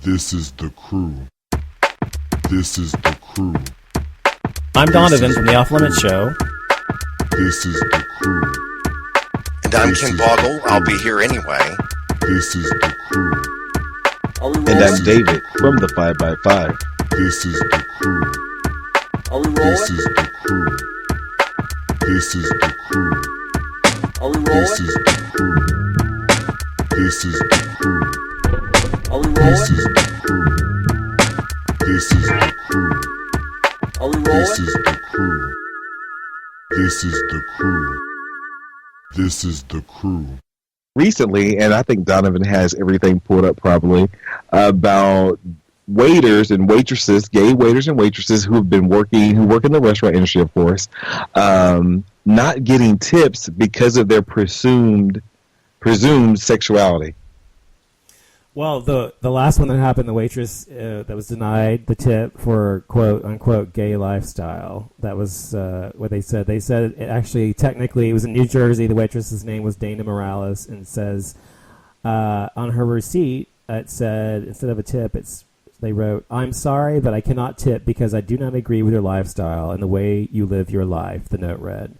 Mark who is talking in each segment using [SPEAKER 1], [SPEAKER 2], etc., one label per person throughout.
[SPEAKER 1] This is the crew. This is the crew.
[SPEAKER 2] I'm Donovan from the Off Limits Show.
[SPEAKER 1] This is the crew.
[SPEAKER 3] And I'm Ken Boggle. I'll be here anyway.
[SPEAKER 1] This is the crew.
[SPEAKER 4] And I'm David from the 5x5.
[SPEAKER 1] This is the crew.
[SPEAKER 5] Are we rolling?
[SPEAKER 1] This is the crew. This is the crew.
[SPEAKER 5] Are we rolling?
[SPEAKER 1] This is the crew. This is the crew.
[SPEAKER 5] Are we
[SPEAKER 1] This
[SPEAKER 5] rolling?
[SPEAKER 1] is the crew. This is the crew.
[SPEAKER 5] Are we
[SPEAKER 1] This
[SPEAKER 5] rolling?
[SPEAKER 1] is the crew. This is the crew. This is the crew.
[SPEAKER 4] Recently, and I think Donovan has everything pulled up probably, about waiters and waitresses, gay waiters and waitresses who work in the restaurant industry, of course, not getting tips because of their presumed sexuality.
[SPEAKER 2] Well, the last one that happened, the waitress that was denied the tip for quote unquote gay lifestyle. That was what they said. They said technically it was in New Jersey. The waitress's name was Dana Morales, and it says on her receipt it said instead of a tip, they wrote, "I'm sorry, but I cannot tip because I do not agree with your lifestyle and the way you live your life." The note read.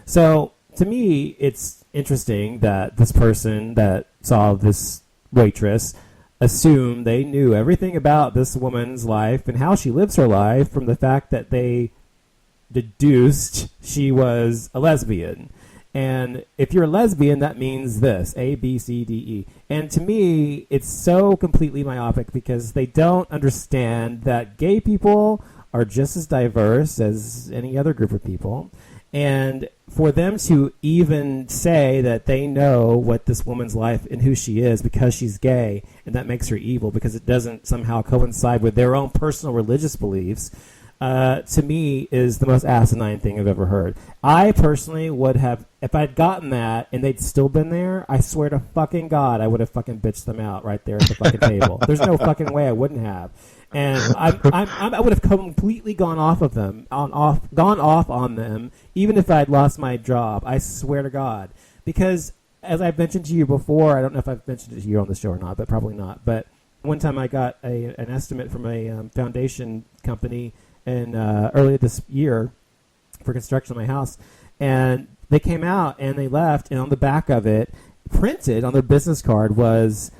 [SPEAKER 2] So to me, it's interesting that this person that saw this waitress assumed they knew everything about this woman's life and how she lives her life from the fact that they deduced she was a lesbian. And if you're a lesbian, that means this, A, B, C, D, E. And to me, it's so completely myopic because they don't understand that gay people are just as diverse as any other group of people. And for them to even say that they know what this woman's life and who she is because she's gay, and that makes her evil because it doesn't somehow coincide with their own personal religious beliefs, to me is the most asinine thing I've ever heard. I personally would have, if I'd gotten that and they'd still been there, I swear to fucking God, I would have fucking bitched them out right there at the fucking table. There's no fucking way I wouldn't have. And I would have completely gone off on them, even if I'd lost my job. I swear to God, because as I've mentioned to you before, I don't know if I've mentioned it to you on the show or not, but probably not. But one time I got an estimate from a foundation company earlier this year for construction of my house, and they came out and they left, and on the back of it, printed on their business card was.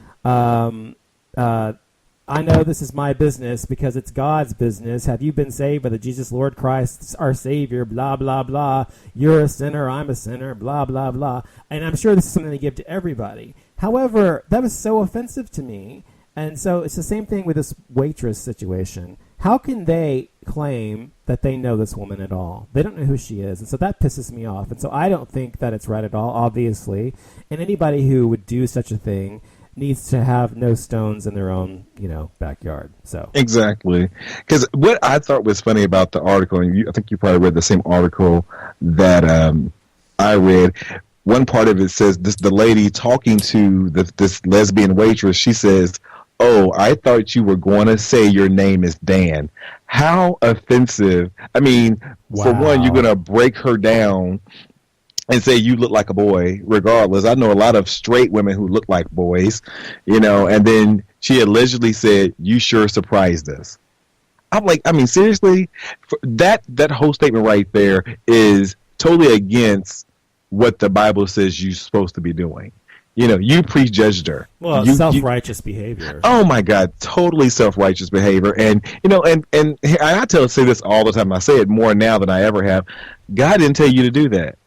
[SPEAKER 2] I know this is my business because it's God's business. Have you been saved by the Jesus Lord Christ, our Savior, blah, blah, blah. You're a sinner, I'm a sinner, blah, blah, blah. And I'm sure this is something they give to everybody. However, that was so offensive to me. And so it's the same thing with this waitress situation. How can they claim that they know this woman at all? They don't know who she is. And so that pisses me off. And so I don't think that it's right at all, obviously. And anybody who would do such a thing needs to have no stones in their own, backyard. So
[SPEAKER 4] Exactly. Because what I thought was funny about the article, and I think you probably read the same article that I read, one part of it says the lady talking to this lesbian waitress, she says, "Oh, I thought you were going to say your name is Dan." How offensive. I mean,
[SPEAKER 2] Wow.
[SPEAKER 4] For one, you're going to break her down and say you look like a boy regardless. I know a lot of straight women who look like boys, and then she allegedly said, "You sure surprised us." I'm like, seriously? That whole statement right there is totally against what the Bible says you're supposed to be doing. You prejudged her.
[SPEAKER 2] Well, self-righteous behavior.
[SPEAKER 4] Oh my God, totally self-righteous behavior. And I say this all the time. I say it more now than I ever have. God didn't tell you to do that.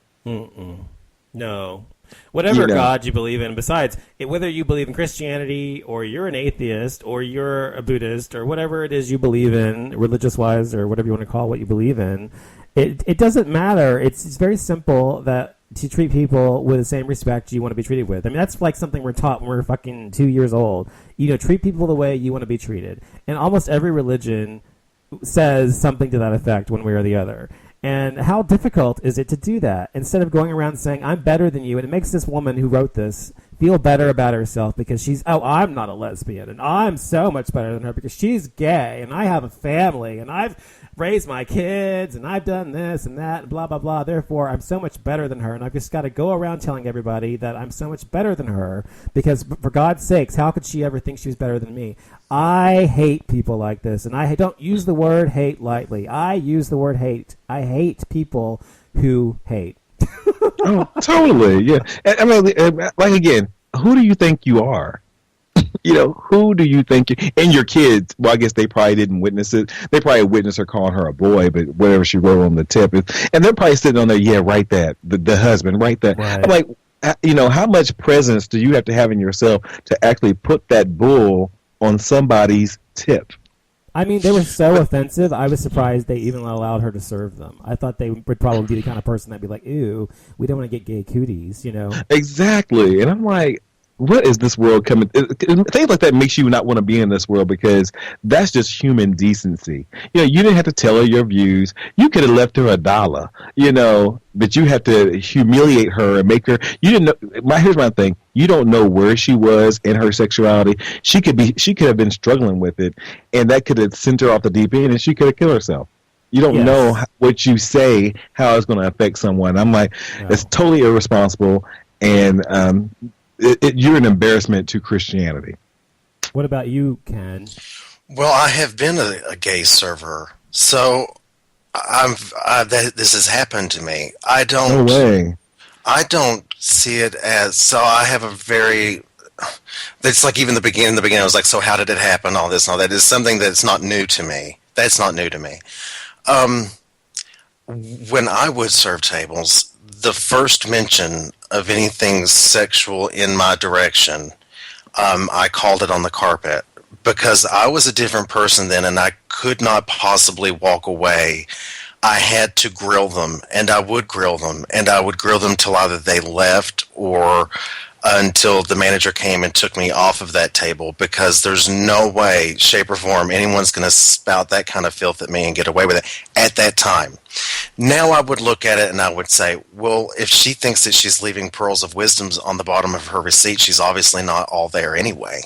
[SPEAKER 2] No. Whatever God you believe in, besides, whether you believe in Christianity or you're an atheist or you're a Buddhist or whatever it is you believe in, religious-wise or whatever you want to call what you believe in, it doesn't matter. It's very simple that to treat people with the same respect you want to be treated with. I mean, that's like something we're taught when we're fucking 2 years old. Treat people the way you want to be treated. And almost every religion says something to that effect one way or the other. And how difficult is it to do that instead of going around saying, "I'm better than you"? And it makes this woman who wrote this feel better about herself because I'm not a lesbian and I'm so much better than her because she's gay and I have a family and I've raised my kids and I've done this and that and blah, blah, blah. Therefore, I'm so much better than her, and I've just got to go around telling everybody that I'm so much better than her because, for God's sakes, how could she ever think she was better than me? I hate people like this, and I don't use the word hate lightly. I use the word hate. I hate people who hate.
[SPEAKER 4] Oh, totally. Yeah. I mean, like, again, who do you think you are? Who do you think and your kids? Well, I guess they probably didn't witness it. They probably witnessed her calling her a boy, but whatever she wrote on the tip, and they're probably sitting on there. Yeah, write that. The husband, write that.
[SPEAKER 2] Right.
[SPEAKER 4] I'm like, how much presence do you have to have in yourself to actually put that bull on somebody's tip?
[SPEAKER 2] I mean, they were so offensive. I was surprised they even allowed her to serve them. I thought they would probably be the kind of person that'd be like, "Ew, we don't want to get gay cooties,"
[SPEAKER 4] Exactly, and I'm like, what is this world coming? Things like that makes you not want to be in this world because that's just human decency. You didn't have to tell her your views. You could have left her $1, but you had to humiliate her and make her. You didn't know. Here's my thing. You don't know where she was in her sexuality. She could have been struggling with it, and that could have sent her off the deep end, and she could have killed herself. You don't know what you say, how it's going to affect someone. I'm like, it's totally irresponsible, and you're an embarrassment to Christianity.
[SPEAKER 2] What about you, Ken?
[SPEAKER 3] Well, I have been a gay server, so this has happened to me.
[SPEAKER 4] No way.
[SPEAKER 3] I don't see it as so. I have a very. It's like even the beginning. I was like, so how did it happen? All this and all that is something that's not new to me. That's not new to me. When I would serve tables, the first mention of anything sexual in my direction, I called it on the carpet because I was a different person then and I could not possibly walk away. I had to grill them, and I would grill them, and I would grill them till either they left or until the manager came and took me off of that table because there's no way, shape, or form anyone's going to spout that kind of filth at me and get away with it at that time. Now I would look at it and I would say, well, if she thinks that she's leaving pearls of wisdom on the bottom of her receipt, she's obviously not all there anyway.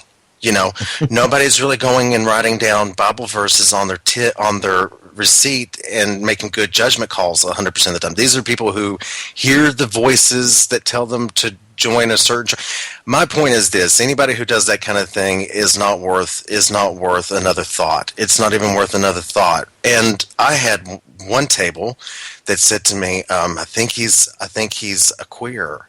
[SPEAKER 3] Nobody's really going and writing down Bible verses on their receipt and making good judgment calls 100% of the time. These are people who hear the voices that tell them to join a certain. My point is this: anybody who does that kind of thing is not worth another thought. It's not even worth another thought. And I had one table that said to me, "I think he's a queer."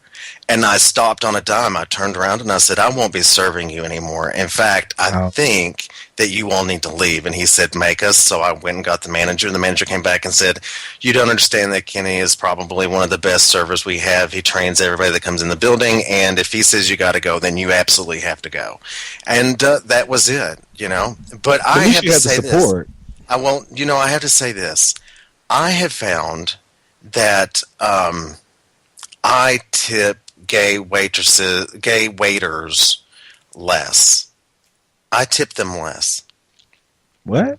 [SPEAKER 3] And I stopped on a dime. I turned around and I said, I won't be serving you anymore. In fact, I think that you all need to leave. And he said, make us. So I went and got the manager. And the manager came back and said, you don't understand that Kenny is probably one of the best servers we have. He trains everybody that comes in the building. And if he says you got to go, then you absolutely have to go. And that was it, But I have to say this. I won't, I have to say this. I have found that I tip gay waiters less. I tip them less.
[SPEAKER 4] What?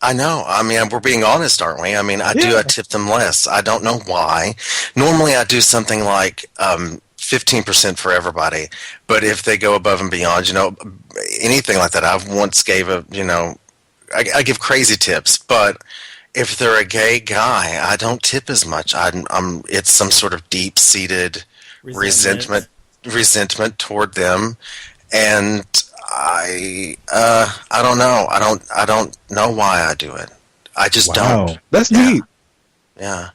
[SPEAKER 3] I know. I mean, we're being honest, aren't we? I mean, I tip them less. I don't know why. Normally I do something like 15% for everybody, but if they go above and beyond, anything like that, I once gave I give crazy tips, but if they're a gay guy, I don't tip as much. It's some sort of deep-seated resentment toward them, and I don't know. I don't know why I do it. I just don't.
[SPEAKER 4] That's neat.
[SPEAKER 3] Yeah.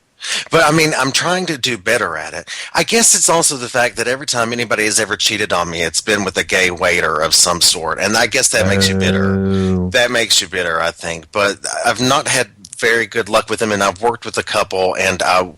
[SPEAKER 3] But I mean, I'm trying to do better at it. I guess it's also the fact that every time anybody has ever cheated on me, it's been with a gay waiter of some sort, and I guess that makes you bitter. That makes you bitter, I think. But I've not had very good luck with them, and I've worked with a couple, and I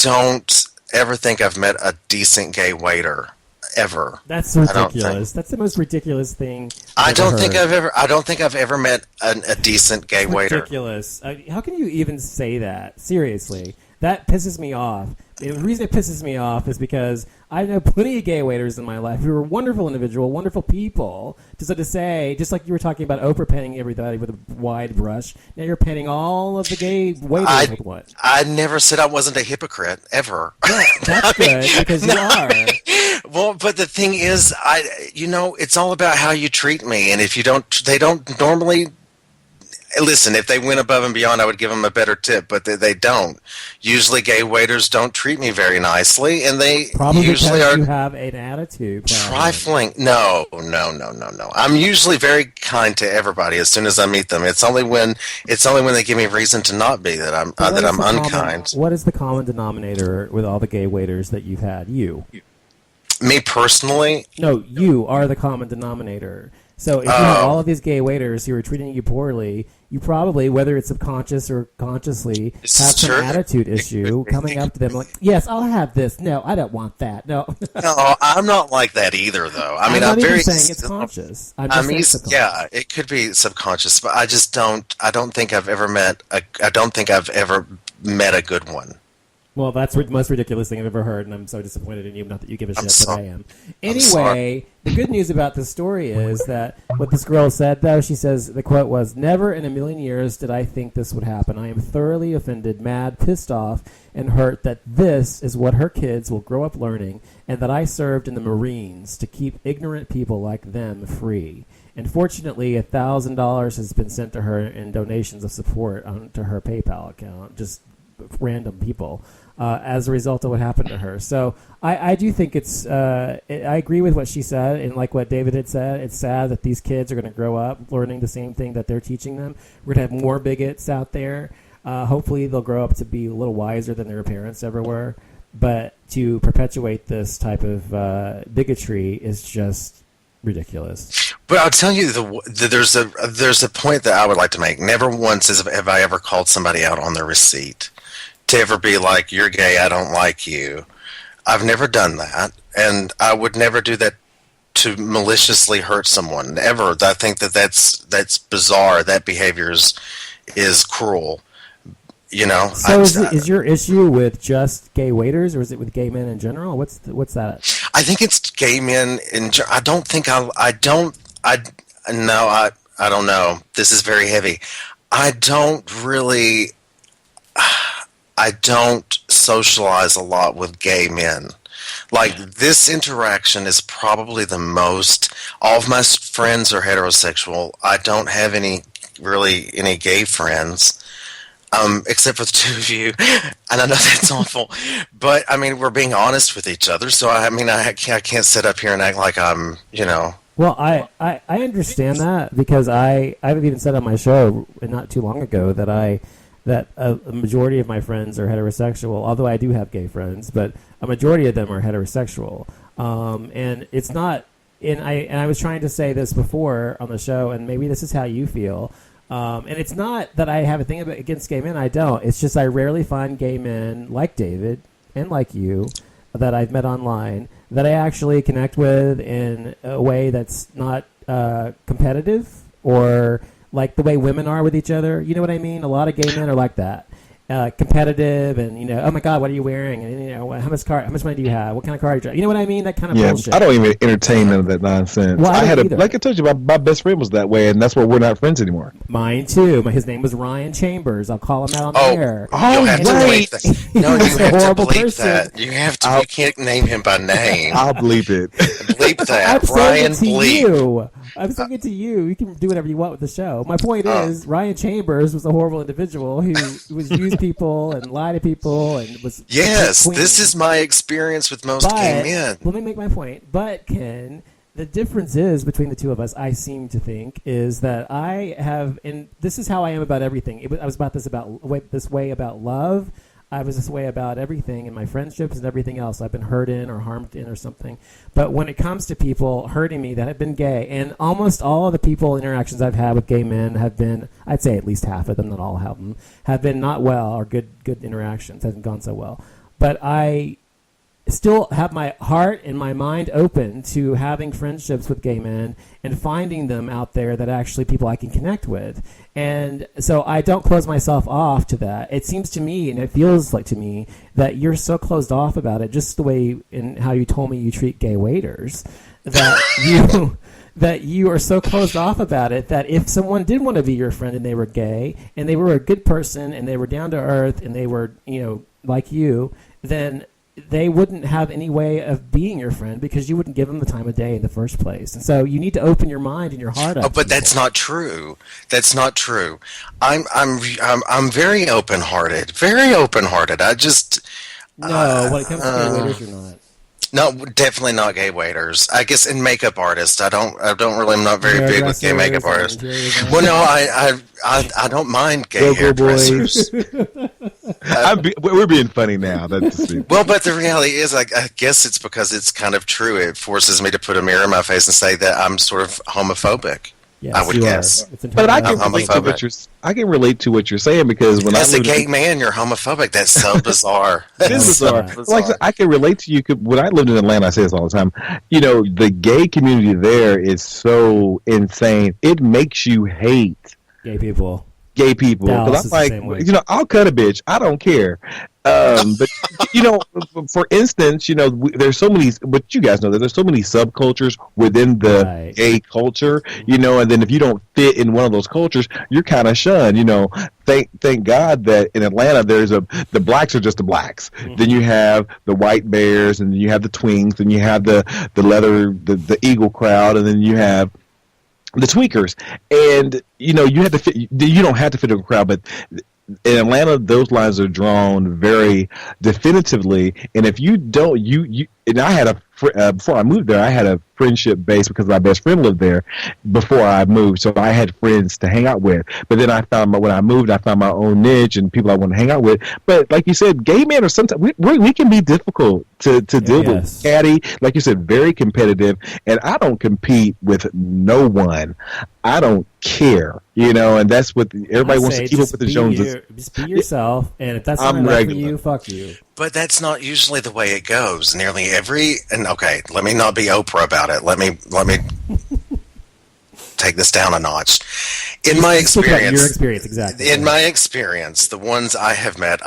[SPEAKER 3] don't ever think I've met a decent gay waiter ever.
[SPEAKER 2] That's ridiculous. That's the most ridiculous thing
[SPEAKER 3] I don't think I've ever met a decent gay waiter.
[SPEAKER 2] Ridiculous. How can you even say that? Seriously, that pisses me off the reason it pisses me off is because I know plenty of gay waiters in my life who are wonderful individual, wonderful people. So to say, just like you were talking about Oprah painting everybody with a wide brush, now you're painting all of the gay waiters with what?
[SPEAKER 3] I never said I wasn't a hypocrite, ever.
[SPEAKER 2] No, that's good, because you are.
[SPEAKER 3] Well, but the thing is, it's all about how you treat me, and if you don't, they don't normally. Listen, if they went above and beyond, I would give them a better tip, but they don't. Usually gay waiters don't treat me very nicely, and they
[SPEAKER 2] Probably
[SPEAKER 3] usually
[SPEAKER 2] because
[SPEAKER 3] are
[SPEAKER 2] you have an attitude problem.
[SPEAKER 3] trifling. No. I'm usually very kind to everybody as soon as I meet them. It's only when they give me reason to not be that I'm unkind.
[SPEAKER 2] What is the common denominator with all the gay waiters that you've had? You.
[SPEAKER 3] Me personally?
[SPEAKER 2] No, you are the common denominator. So if you have all of these gay waiters who are treating you poorly, you probably, whether it's subconscious or consciously, have some attitude issue coming up to them like, yes, I'll have this. No, I don't want that. No.
[SPEAKER 3] No, I'm not like that either, though. I mean,
[SPEAKER 2] I'm not even
[SPEAKER 3] very
[SPEAKER 2] saying it's conscious. I'm just saying subconscious.
[SPEAKER 3] Yeah, it could be subconscious, but I don't think I've ever met a good one.
[SPEAKER 2] Well, that's the most ridiculous thing I've ever heard, and I'm so disappointed in you. Not that you give a shit, but I am.
[SPEAKER 3] I'm sorry.
[SPEAKER 2] Anyway, the good news about this story is that what this girl said, though, she says, the quote was, "Never in a million years did I think this would happen. I am thoroughly offended, mad, pissed off, and hurt that this is what her kids will grow up learning, and that I served in the Marines to keep ignorant people like them free. And fortunately, $1,000 has been sent to her in donations of support onto her PayPal account, just random people, as a result of what happened to her." So I do think I agree with what she said, and like what David had said, it's sad that these kids are going to grow up learning the same thing that they're teaching them. We're going to have more bigots out there. Hopefully they'll grow up to be a little wiser than their parents ever were. But to perpetuate this type of bigotry is just ridiculous.
[SPEAKER 3] But I'll tell you, there's a point that I would like to make. Never once have I ever called somebody out on their receipt. To ever be like, "You're gay, I don't like you." I've never done that, and I would never do that to maliciously hurt someone, ever. I think that's bizarre. That behavior is cruel.
[SPEAKER 2] So is your issue with just gay waiters, or is it with gay men in general? What's that?
[SPEAKER 3] I think it's gay men in general. I don't know. This is very heavy. I don't socialize a lot with gay men. Like, this interaction is probably the most. All of my friends are heterosexual. I don't have any gay friends, except for the two of you. And I know that's awful, but I mean, we're being honest with each other. So I mean, I can't sit up here and act like I'm,
[SPEAKER 2] Well, I understand that, because I've even said on my show not too long ago that a majority of my friends are heterosexual, although I do have gay friends, but a majority of them are heterosexual. And it's not, and I was trying to say this before on the show, and maybe this is how you feel. And it's not that I have a thing against gay men. I don't. It's just I rarely find gay men like David and like you that I've met online that I actually connect with in a way that's not competitive, or like the way women are with each other. You know what I mean? A lot of gay men are like that. Competitive, and oh my God, what are you wearing? And how much money do you have? What kind of car do you drive? You know what I mean? That kind of bullshit.
[SPEAKER 4] I don't even entertain none of that nonsense.
[SPEAKER 2] Well,
[SPEAKER 4] like I told you, my best friend was that way, and that's why we're not friends anymore.
[SPEAKER 2] Mine too. His name was Ryan Chambers. I'll call him out on the air.
[SPEAKER 3] You'll have to bleep that. No, you have to bleep
[SPEAKER 2] person.
[SPEAKER 3] that. You have to. You can't name him by name.
[SPEAKER 4] I'll bleep it.
[SPEAKER 3] Bleep that.
[SPEAKER 2] I'm
[SPEAKER 3] Ryan
[SPEAKER 2] bleep. I'm saying it to you. You can do whatever you want with the show. My point is, Ryan Chambers was a horrible individual who was used people and lie to people and was.
[SPEAKER 3] Yes, this is my experience with most gay men.
[SPEAKER 2] Let me make my point. But Ken, the difference is between the two of us, I seem to think, is that I have, and this is how I am about everything. I was about this way about love. I was this way about everything in my friendships and everything else. I've been hurt in or harmed in or something. But when it comes to people hurting me that have been gay, and almost all of the interactions I've had with gay men have been, I'd say at least half of them, not all of them, have been not well, or good interactions, haven't gone so well. But I still have my heart and my mind open to having friendships with gay men and finding them out there that actually people I can connect with. And so I don't close myself off to that. It seems to me, and it feels like to me, that you're so closed off about it, just the way in how you told me you treat gay waiters, that you are so closed off about it that if someone did want to be your friend and they were gay and they were a good person and they were down to earth and they were, like you, then they wouldn't have any way of being your friend because you wouldn't give them the time of day in the first place. And so you need to open your mind and your heart up.
[SPEAKER 3] Oh, but that's not true. That's not true. I'm very open-hearted. Very open-hearted. I just
[SPEAKER 2] no. When it comes to gay waiters, you're not.
[SPEAKER 3] No, definitely not gay waiters. I guess in makeup artists, I'm not very big with gay makeup artists. Well, no, I don't mind gay hairdressers.
[SPEAKER 4] We're being funny now.
[SPEAKER 3] Well, but the reality is, I guess it's because it's kind of true. It forces me to put a mirror in my face and say that I'm sort of homophobic.
[SPEAKER 2] Yes,
[SPEAKER 3] I would guess.
[SPEAKER 4] But I can relate to what you're saying because when
[SPEAKER 3] as a gay man, you're homophobic. That's so bizarre.
[SPEAKER 4] It is bizarre. Like I can relate to you. When I lived in Atlanta, I say this all the time. The gay community there is so insane. It makes you hate
[SPEAKER 2] gay people.
[SPEAKER 4] Because I'm like, I'll cut a bitch. I don't care. But for instance, there's so many. But you guys know that there's so many subcultures within the gay culture. And then if you don't fit in one of those cultures, you're kind of shunned. Thank God that in Atlanta the blacks are just the blacks. Mm-hmm. Then you have the white bears, and then you have the twinks, and you have the leather, the eagle crowd, and then you have the tweakers. And you have to fit. You don't have to fit in a crowd, but in Atlanta, those lines are drawn very definitively. And if you don't, and I had before I moved there, I had a friendship base because my best friend lived there before I moved. So I had friends to hang out with. But then when I moved, I found my own niche and people I want to hang out with. But like you said, gay men are sometimes, we can be difficult to deal with. Catty, like you said, very competitive. And I don't compete with no one. I don't care, and that's what everybody wants to keep up with the Joneses.
[SPEAKER 2] Just be yourself, and if that's not enough for you, fuck you.
[SPEAKER 3] But that's not usually the way it goes. Nearly okay, let me not be Oprah about it. Let me take this down a notch. In my experience,
[SPEAKER 2] your experience, exactly.
[SPEAKER 3] In my experience, the ones I have met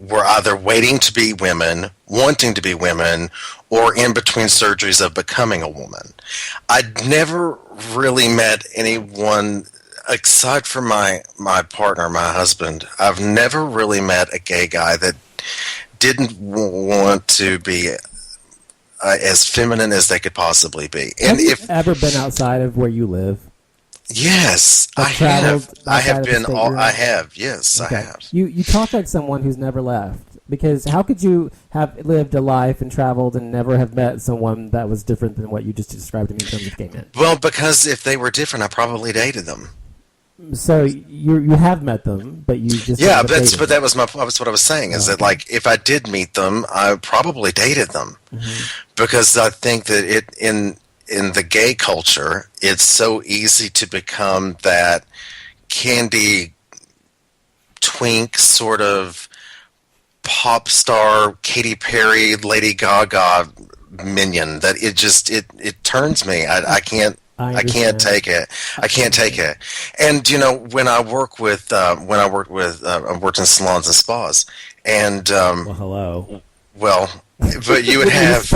[SPEAKER 3] were either waiting to be women, wanting to be women, or in between surgeries of becoming a woman. I'd never really met anyone, aside from my partner, my husband, I've never really met a gay guy that didn't want to be as feminine as they could possibly be. And
[SPEAKER 2] have you ever been outside of where you live?
[SPEAKER 3] Yes, I have. I have been. I have. Yes,
[SPEAKER 2] okay.
[SPEAKER 3] I have.
[SPEAKER 2] You talk like someone who's never left. Because how could you have lived a life and traveled and never have met someone that was different than what you just described to me in terms of gay men?
[SPEAKER 3] Well, because if they were different, I probably dated them.
[SPEAKER 2] So you have met them, but you just
[SPEAKER 3] that was what I was saying is that like if I did meet them, I probably dated them because I think that in the gay culture, it's so easy to become that candy twink sort of pop star Katy Perry, Lady Gaga minion that it turns me. I can't take it. I can't take it. And when I worked in salons and spas, and
[SPEAKER 2] hello.
[SPEAKER 3] Well, but you would have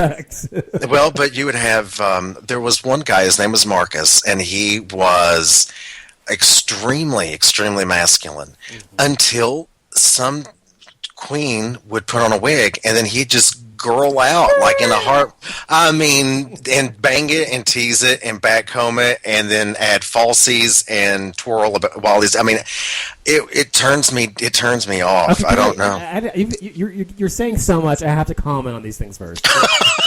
[SPEAKER 3] there was one guy, his name was Marcus, and he was extremely, extremely masculine until some queen would put on a wig, and then he'd just girl out like in a heart. I mean, and bang it and tease it and backcomb it, and then add falsies and twirl while he's. I mean, it turns me off. Okay, I don't know.
[SPEAKER 2] You're saying so much. I have to comment on these things first.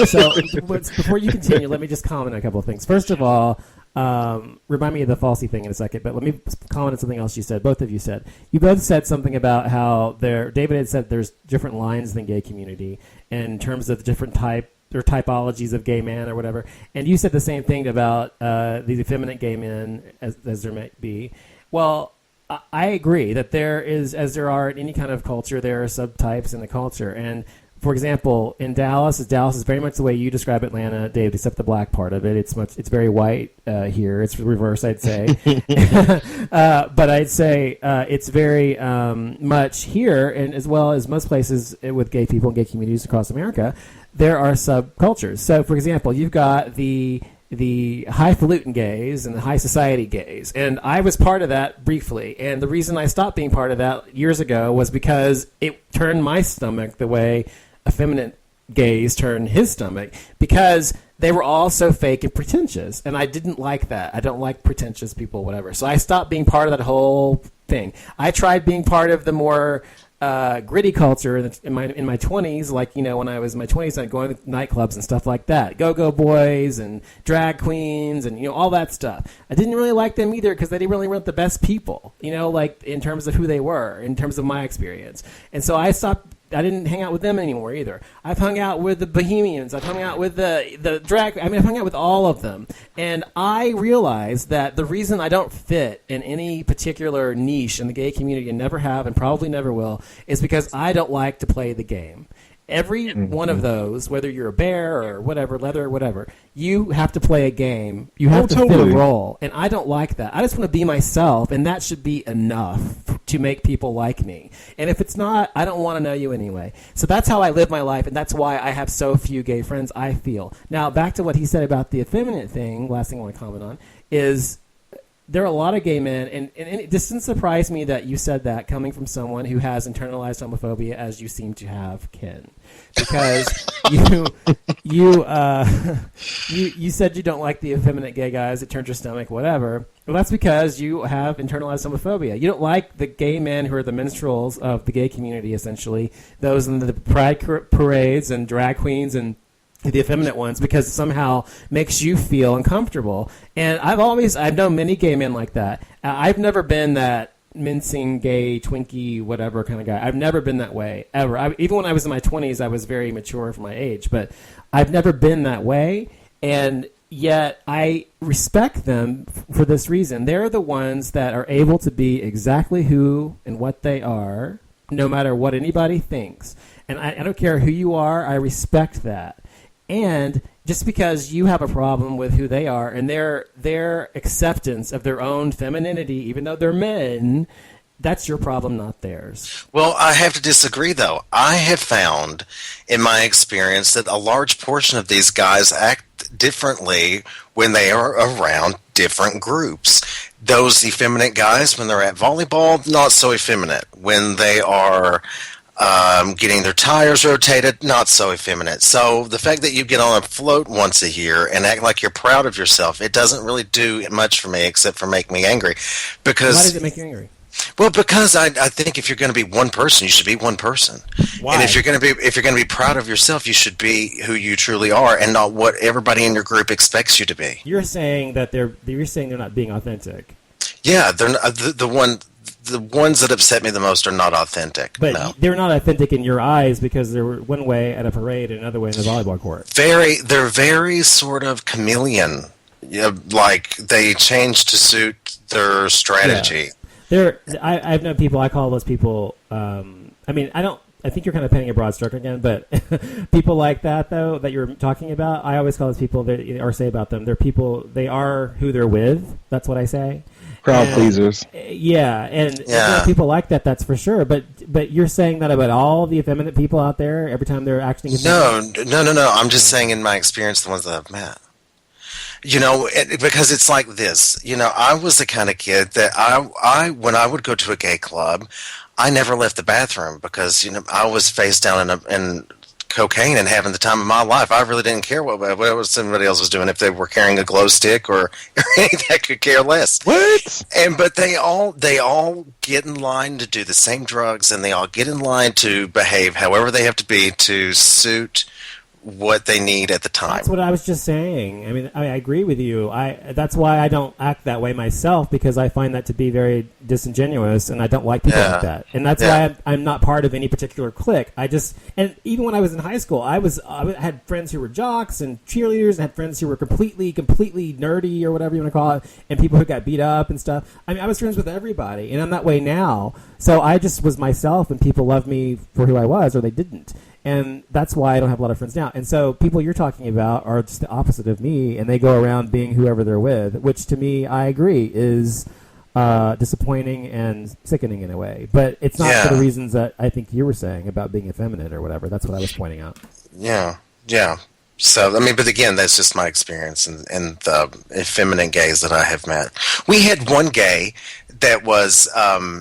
[SPEAKER 2] So before you continue, let me just comment on a couple of things. First of all. Remind me of the falsy thing in a second, but let me comment on something else you said. Both of you said. You both said something about how David had said there's different lines in the gay community in terms of different type or typologies of gay man or whatever. And you said the same thing about the effeminate gay men as there might be. Well, I agree that there is, as there are in any kind of culture, there are subtypes in the culture. And for example, in Dallas is very much the way you describe Atlanta, Dave, except the black part of it. It's very white here. It's reverse, I'd say. But I'd say it's very much here, and as well as most places with gay people and gay communities across America, there are subcultures. So, for example, you've got the highfalutin gays and the high society gays. And I was part of that briefly. And the reason I stopped being part of that years ago was because it turned my stomach the way effeminate gays turned his stomach, because they were all so fake and pretentious. And I didn't like that. I don't like pretentious people, whatever. So I stopped being part of that whole thing. I tried being part of the more gritty culture in my 20s, like, you know, when I was in my 20s, I'd go to nightclubs and stuff like that, go-go boys and drag queens and, you know, all that stuff. I didn't really like them either because they really weren't the best people, you know, like in terms of who they were, in terms of my experience. And so I didn't hang out with them anymore either. I've hung out with the Bohemians. I've hung out with the drag. I mean, I've hung out with all of them. And I realized that the reason I don't fit in any particular niche in the gay community, and never have and probably never will, is because I don't like to play the game. Every one of those, whether you're a bear or whatever, leather or whatever, you have to play a game. You have to fit a role. And I don't like that. I just want to be myself, and that should be enough to make people like me. And if it's not, I don't want to know you anyway. So that's how I live my life, and that's why I have so few gay friends, I feel. Now, back to what he said about the effeminate thing, last thing I want to comment on, is there are a lot of gay men, and it doesn't surprise me that you said that coming from someone who has internalized homophobia, as you seem to have, Ken, because you said you don't like the effeminate gay guys. It turns your stomach, whatever. Well, that's because you have internalized homophobia. You don't like the gay men who are the minstrels of the gay community, essentially, those in the pride parades and drag queens and the effeminate ones, because it somehow makes you feel uncomfortable. And I've known many gay men like that. I've never been that mincing, gay, Twinkie, whatever kind of guy. I've never been that way, ever. Even when I was in my 20s, I was very mature for my age, but I've never been that way. And yet I respect them for this reason. They're the ones that are able to be exactly who and what they are, no matter what anybody thinks. And I don't care who you are, I respect that. And just because you have a problem with who they are and their acceptance of their own femininity, even though they're men, that's your problem, not theirs.
[SPEAKER 3] Well, I have to disagree, though. I have found in my experience that a large portion of these guys act differently when they are around different groups. Those effeminate guys, when they're at volleyball, not so effeminate. When they are getting their tires rotated, not so effeminate. So the fact that you get on a float once a year and act like you're proud of yourself, it doesn't really do much for me except for make me angry. Because
[SPEAKER 2] why does it make you angry?
[SPEAKER 3] Well, because I think if you're going to be one person, you should be one person.
[SPEAKER 2] Why?
[SPEAKER 3] And if you're going to be proud of yourself, you should be who you truly are, and not what everybody in your group expects you to be.
[SPEAKER 2] You're saying that they're not being authentic.
[SPEAKER 3] Yeah, they're not, the ones that upset me the most are not authentic.
[SPEAKER 2] But
[SPEAKER 3] no.
[SPEAKER 2] They're not authentic in your eyes because they're one way at a parade and another way in the volleyball court.
[SPEAKER 3] They're very sort of chameleon. Like they change to suit their strategy.
[SPEAKER 2] Yeah. I've known people. I call those people. I think you're kind of painting a broad stroke again, but people like that, though, that you're talking about, I always call those people, or say about them, they're people, they are who they're with. That's what I say.
[SPEAKER 4] Crowd pleasers.
[SPEAKER 2] Yeah, and there are people like that, that's for sure. But you're saying that about all the effeminate people out there every time they're acting effeminate?
[SPEAKER 3] No. I'm just saying in my experience, the ones that I've met. Because it's like this. I was the kind of kid that I when I would go to a gay club, I never left the bathroom because I was face down in cocaine and having the time of my life. I really didn't care what somebody else was doing, if they were carrying a glow stick or anything. I could care less.
[SPEAKER 4] What?
[SPEAKER 3] But they all get in line to do the same drugs, and they all get in line to behave however they have to be to suit what they need at the time.
[SPEAKER 2] That's what I was just saying. I mean, I agree with you. That's why I don't act that way myself, because I find that to be very disingenuous, and I don't like people like that. And that's why I'm not part of any particular clique. And even when I was in high school, I had friends who were jocks and cheerleaders, and had friends who were completely nerdy or whatever you want to call it, and people who got beat up and stuff. I mean, I was friends with everybody, and I'm that way now. So I just was myself, and people loved me for who I was, or they didn't. And that's why I don't have a lot of friends now. And so people you're talking about are just the opposite of me, and they go around being whoever they're with, which to me, I agree, is disappointing and sickening in a way. But it's not for the reasons that I think you were saying about being effeminate or whatever. That's what I was pointing out.
[SPEAKER 3] Yeah. So, I mean, but again, that's just my experience and the effeminate gays that I have met. We had one gay that was,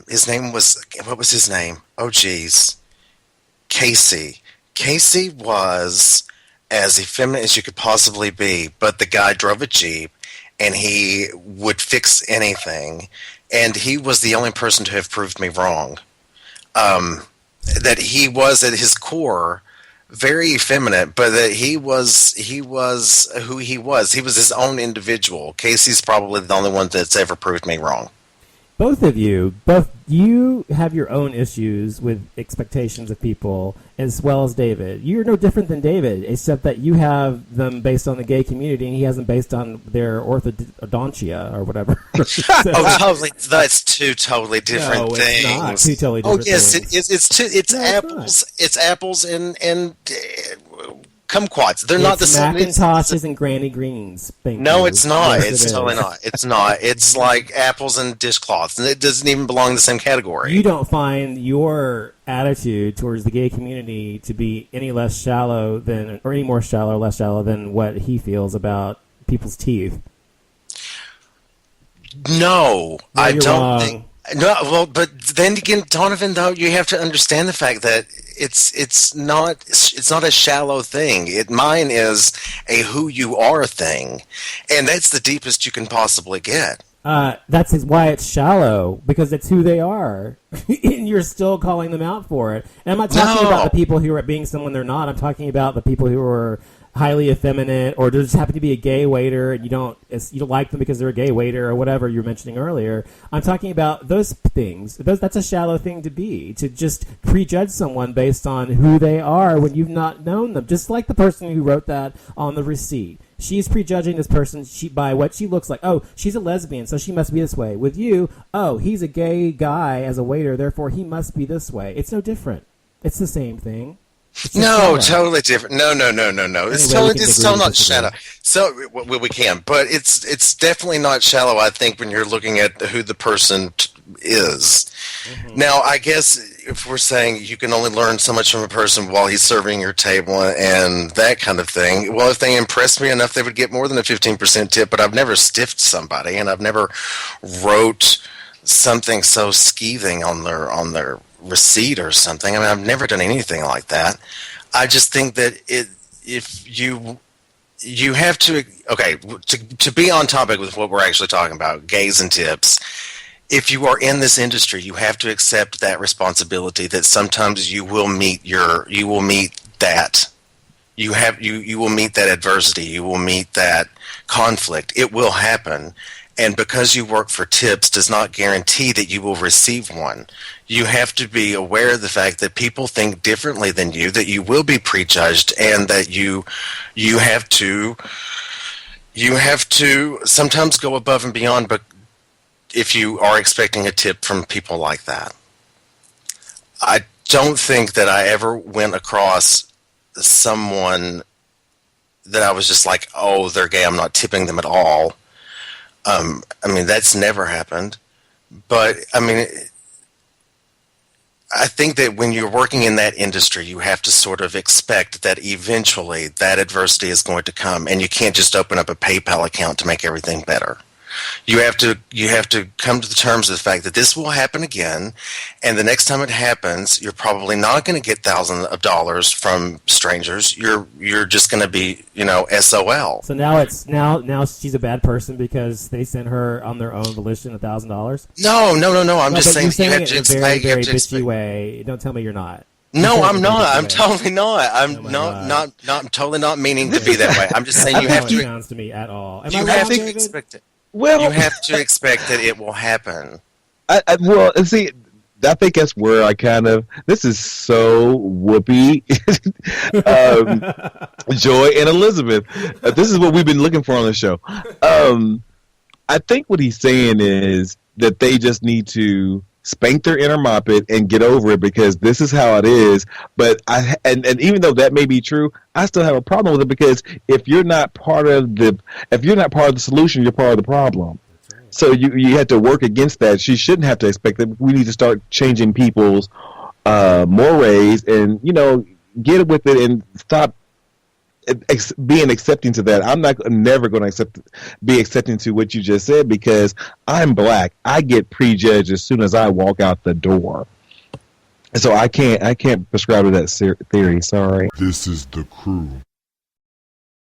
[SPEAKER 3] his name was, what was his name? Oh, geez. Casey. Casey was as effeminate as you could possibly be, but the guy drove a Jeep, and he would fix anything, and he was the only person to have proved me wrong. That he was, at his core, very effeminate, but that he was who he was. He was his own individual. Casey's probably the only one that's ever proved me wrong.
[SPEAKER 2] Both you have your own issues with expectations of people, as well as David. You're no different than David, except that you have them based on the gay community, and he has them based on their orthodontia or whatever.
[SPEAKER 3] Totally. That's two totally different things.
[SPEAKER 2] It's not two totally different
[SPEAKER 3] yes,
[SPEAKER 2] things.
[SPEAKER 3] It's apples. It's apples and kumquats. They're not the same.
[SPEAKER 2] Macintoshes and Granny Greens.
[SPEAKER 3] No, it's not. It's totally not. It's not. It's like apples and dishcloths, and it doesn't even belong in the same category.
[SPEAKER 2] You don't find your attitude towards the gay community to be any less shallow than, or any more shallow or less shallow than what he feels about people's teeth.
[SPEAKER 3] No, I don't
[SPEAKER 2] wrong.
[SPEAKER 3] think. No, well, but then again, Donovan, though, you have to understand the fact that it's not a shallow thing. Mine is a who you are thing, and that's the deepest you can possibly get.
[SPEAKER 2] That's why it's shallow, because it's who they are, and you're still calling them out for it. And I'm not talking about the people who are being someone they're not. I'm talking about the people who are highly effeminate, or just happen to be a gay waiter, and you don't like them because they're a gay waiter or whatever you were mentioning earlier. I'm talking about those things. That's a shallow thing to be, to just prejudge someone based on who they are when you've not known them. Just like the person who wrote that on the receipt. She's prejudging this person by what she looks like. Oh, she's a lesbian, so she must be this way. With you, oh, he's a gay guy as a waiter, therefore he must be this way. It's no different. It's the same thing.
[SPEAKER 3] No, totally different. No. It's totally not shallow. So we can, but it's definitely not shallow. I think when you're looking at who the person is. Mm-hmm. Now, I guess if we're saying you can only learn so much from a person while he's serving your table and that kind of thing, well, if they impressed me enough, they would get more than a 15% tip. But I've never stiffed somebody, and I've never wrote something so scathing on their receipt or something. I mean, I've never done anything like that. I just think that if you have to, to be on topic with what we're actually talking about, gays and tips, if you are in this industry, you have to accept that responsibility that sometimes you will meet that. You will meet that adversity. You will meet that conflict. It will happen. And because you work for tips does not guarantee that you will receive one. You have to be aware of the fact that people think differently than you, that you will be prejudged, and that you have to sometimes go above and beyond, but if you are expecting a tip from people like that. I don't think that I ever went across someone that I was just like, oh, they're gay, I'm not tipping them at all. I mean, that's never happened. But, I mean, I think that when you're working in that industry, you have to sort of expect that eventually that adversity is going to come, and you can't just open up a PayPal account to make everything better. You have to come to the terms of the fact that this will happen again, and the next time it happens, you're probably not going to get thousands of dollars from strangers. You're just going to be, SOL.
[SPEAKER 2] So now now she's a bad person because they sent her on their own volition $1,000.
[SPEAKER 3] No. I'm just saying
[SPEAKER 2] you're saying
[SPEAKER 3] you have
[SPEAKER 2] it
[SPEAKER 3] to
[SPEAKER 2] in a
[SPEAKER 3] explain.
[SPEAKER 2] very, very bitchy way. Don't tell me you're not.
[SPEAKER 3] No,
[SPEAKER 2] said
[SPEAKER 3] I'm
[SPEAKER 2] to be
[SPEAKER 3] not.
[SPEAKER 2] this
[SPEAKER 3] I'm
[SPEAKER 2] way.
[SPEAKER 3] totally not.
[SPEAKER 2] Oh
[SPEAKER 3] I'm
[SPEAKER 2] my
[SPEAKER 3] not,
[SPEAKER 2] God.
[SPEAKER 3] not. I'm totally not meaning to be that way. I'm just saying you
[SPEAKER 2] That's
[SPEAKER 3] have
[SPEAKER 2] how it
[SPEAKER 3] to.
[SPEAKER 2] sounds to me at all. Am
[SPEAKER 3] You
[SPEAKER 2] I
[SPEAKER 3] have
[SPEAKER 2] wrong,
[SPEAKER 3] to
[SPEAKER 2] David?
[SPEAKER 3] expect it.
[SPEAKER 4] Well,
[SPEAKER 3] You have to expect that it will happen.
[SPEAKER 4] well, and see, I think that's where I kind of. This is so whoopee. Joy and Elizabeth. This is what we've been looking for on the show. I think what he's saying is that they just need to spank their inner moppet and get over it because this is how it is. But and even though that may be true, I still have a problem with it because if you're not part of the solution, you're part of the problem. So you have to work against that. She shouldn't have to expect that. We need to start changing people's mores and get with it and stop being accepting to that. I'm never going to be accepting to what you just said because I'm black. I get prejudged as soon as I walk out the door. So I can't prescribe to that theory. Sorry.
[SPEAKER 1] This is the crew.